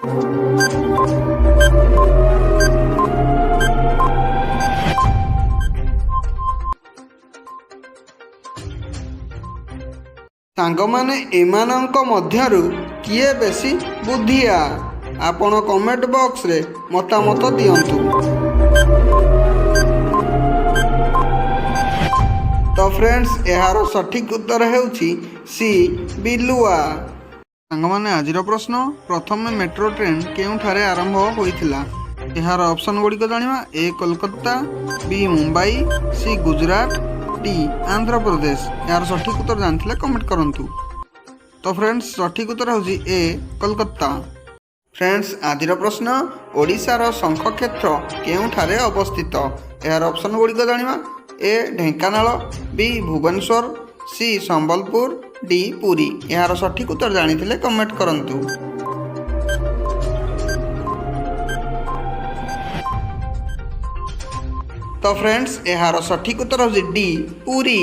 सांगमाने एमानंक मध्यरु किए बेसी बुद्धिया आपण कमेंट बॉक्स रे मतामत दियंतु। तो फ्रेंड्स यार सठिक उत्तर हेउछि सी बिलुआ। सांगमाने आजिर प्रश्न प्रथम मेट्रो ट्रेन केउठारे आरंभ होइथिला। यार ऑप्शन गुड़िक जानिबा ए कोलकाता, बी मुंबई, सी गुजरात, डी आंध्र प्रदेश। यार सठिक उत्तर जानथिले कमेंट करंतु। तो फ्रेंड्स सठिक उत्तर होछि ए कोलकाता। फ्रेंड्स आजिर प्रश्न ओडिशार शंख क्षेत्र केउठारे अवस्थित। यार ऑप्शन गुड़िक जानिबा ए ढेंकानाल, बी भुवनेश्वर, सी संबलपुर, डी पुरी। यार सठिक उत्तर जानिथिले कमेंट करंतु। तो फ्रेंड्स यार सठिक उत्तर होछि डी पुरी।